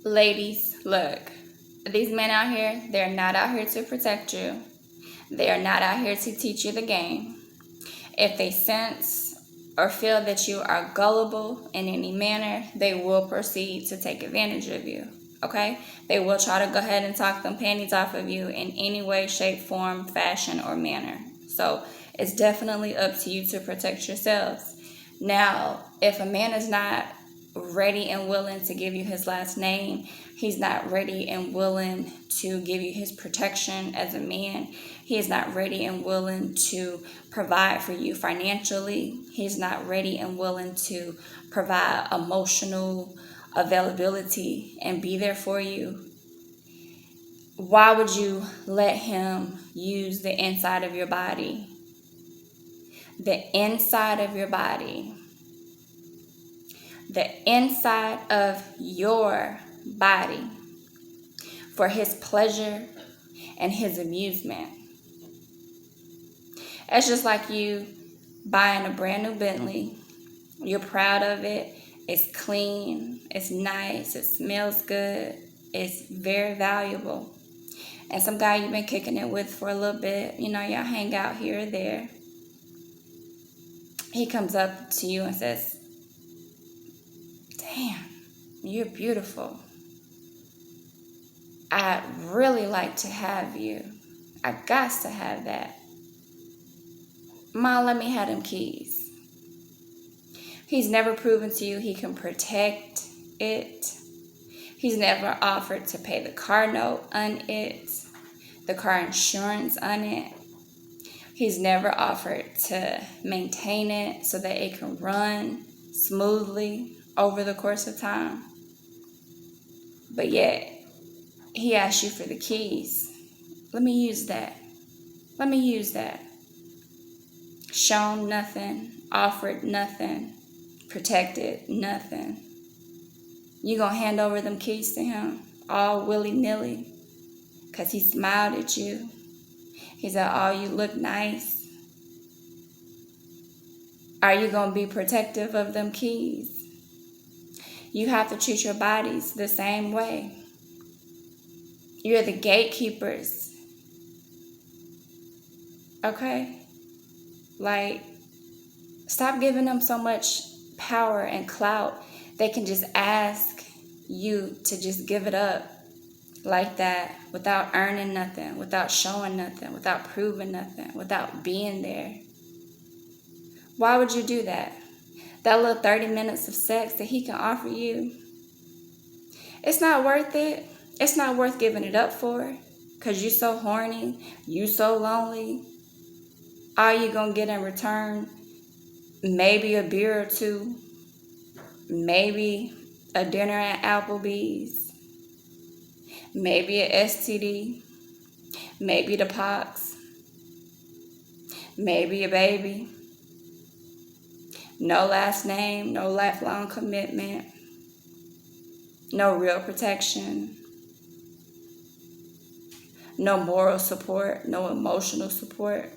Ladies, look, these men out here, they're not out here to protect you. They are not out here to teach you the game. If they sense or feel that you are gullible in any manner, they will proceed to take advantage of you. Okay? They will try to go ahead and talk them panties off of you in any way, shape, form, fashion, or manner. So it's definitely up to you to protect yourselves. Now, if a man is not ready and willing to give you his last name, he's not ready and willing to give you his protection as a man, he is not ready and willing to provide for you financially, he's not ready and willing to provide emotional availability and be there for you, why would you let him use the inside of your body? The inside of your body. The inside of your body for his pleasure and his amusement. It's just like you buying a brand new Bentley. You're proud of it. It's clean. It's nice. It smells good. It's very valuable. And some guy you've been kicking it with for a little bit, y'all hang out here or there. He comes up to you and says, "Damn, you're beautiful. I'd really like to have you. I got to have that. Ma, let me have them keys." He's never proven to you he can protect it. He's never offered to pay the car note on it, the car insurance on it. He's never offered to maintain it so that it can run smoothly over the course of time. But yet, he asked you for the keys. Let me use that. Let me use that. Shown nothing, offered nothing, protected nothing. You gonna hand over them keys to him all willy-nilly because he smiled at you. He said, "Oh, you look nice." Are you gonna be protective of them keys? You have to treat your bodies the same way. You're the gatekeepers. Okay? Like, stop giving them so much power and clout. They can just ask you to just give it up like that without earning nothing, without showing nothing, without proving nothing, without being there. Why would you do that? That little 30 minutes of sex that he can offer you, it's not worth it. It's not worth giving it up for because you're so horny, you so lonely. All you gonna get in return, maybe a beer or two, maybe a dinner at Applebee's, maybe a STD, maybe the pox, maybe a baby. No last name, no lifelong commitment, no real protection, no moral support, no emotional support.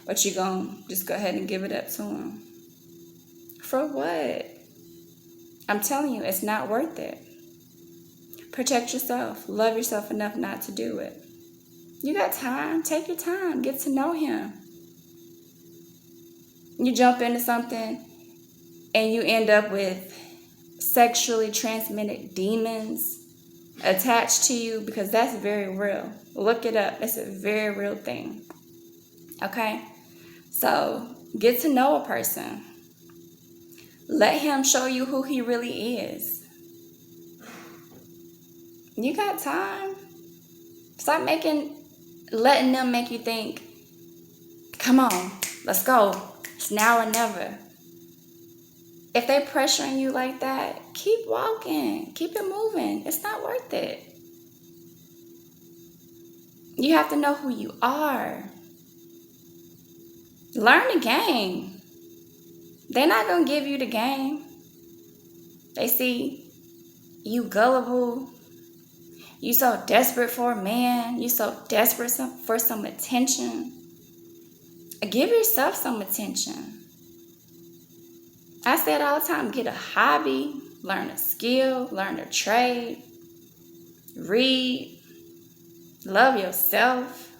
But you gonna just go ahead and give it up to him. For what? I'm telling you, it's not worth it. Protect yourself. Love yourself enough not to do it. You got time. Take your time. Get to know him. You jump into something and you end up with sexually transmitted demons attached to you because that's very real. Look it up. It's a very real thing. Okay? So get to know a person. Let him show you who he really is. You got time. Stop letting them make you think, come on, let's go. It's now or never. If they pressuring you like that, keep walking. Keep it moving. It's not worth it. You have to know who you are. Learn the game. They're not going to give you the game. They see you gullible. You so desperate for a man. You so desperate for some attention. Give yourself some attention. I say it all the time. Get a hobby. learn a skill, learn a trade, read, love yourself,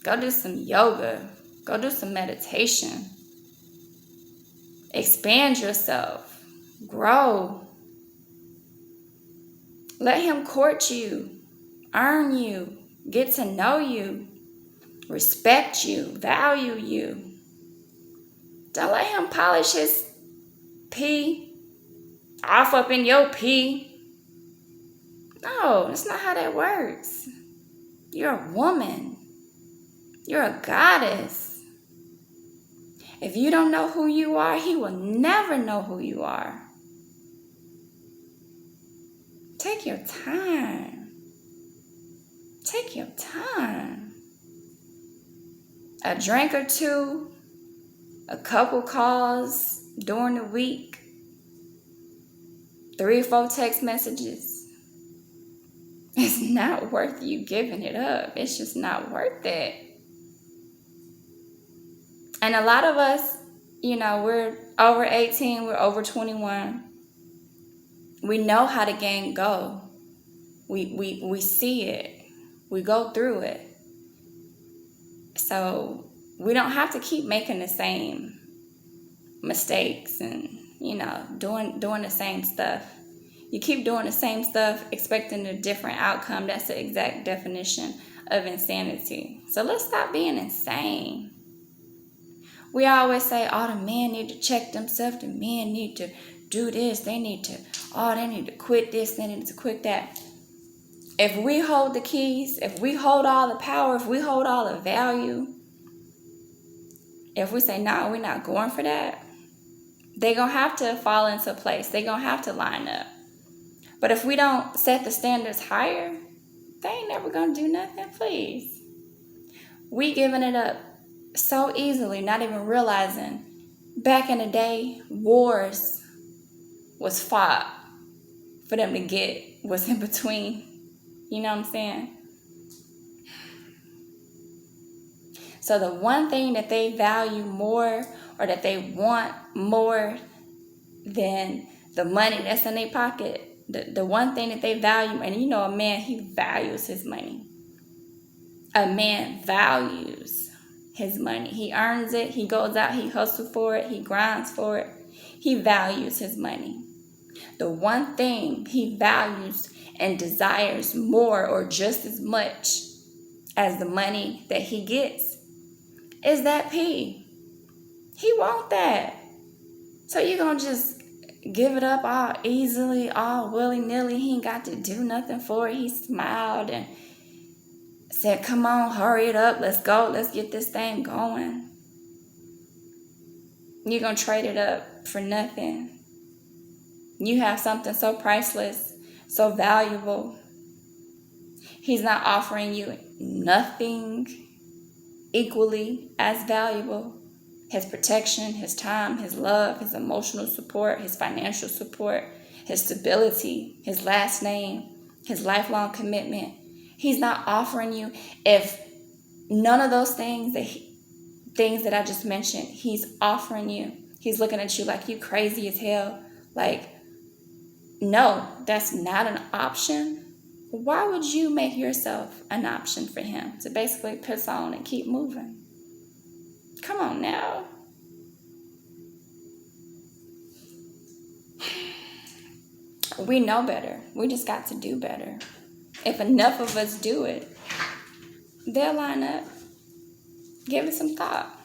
go do some yoga, go do some meditation, expand yourself, grow. Let him court you, earn you, get to know you, respect you, value you. Don't let him polish his pee off up in your pee. No, that's not how that works. You're a woman. You're a goddess. If you don't know who you are, he will never know who you are. Take your time. Take your time. A drink or two, a couple calls during the week, 3 or 4 text messages. It's not worth you giving it up. It's just not worth it. And a lot of us, we're over 18, we're over 21. We know how the game go. We see it. We go through it. So we don't have to keep making the same mistakes and, doing the same stuff. You keep doing the same stuff, expecting a different outcome. That's the exact definition of insanity. So let's stop being insane. We always say, the men need to check themselves. The men need to do this. They need to quit this. They need to quit that. If we hold the keys, if we hold all the power, if we hold all the value, if we say, no, we're not going for that, they're going to have to fall into place. They're going to have to line up. But if we don't set the standards higher, they ain't never going to do nothing, please. We giving it up so easily, not even realizing. Back in the day, wars was fought for them to get what's in between. You know what I'm saying? So the one thing that they value more, or that they want more than the money that's in their pocket, the one thing that they value, and a man, he values his money. A man values his money. He earns it. He goes out. He hustles for it. He grinds for it. He values his money. The one thing he values and desires more, or just as much as the money that he gets, is that pee. He want that. So you're going to just give it up all easily, all willy-nilly. He ain't got to do nothing for it. He smiled and said, come on, hurry it up. Let's go. Let's get this thing going. You're going to trade it up for nothing. You have something so priceless, so valuable. He's not offering you nothing equally as valuable. His protection, his time, his love, his emotional support, his financial support, his stability, his last name, his lifelong commitment. He's not offering you, if none of those things that I just mentioned, he's offering you. He's looking at you like you crazy as hell. Like, no, that's not an option. Why would you make yourself an option for him to basically piss on and keep moving? Come on now. We know better. We just got to do better. If enough of us do it, they'll line up. Give it some thought.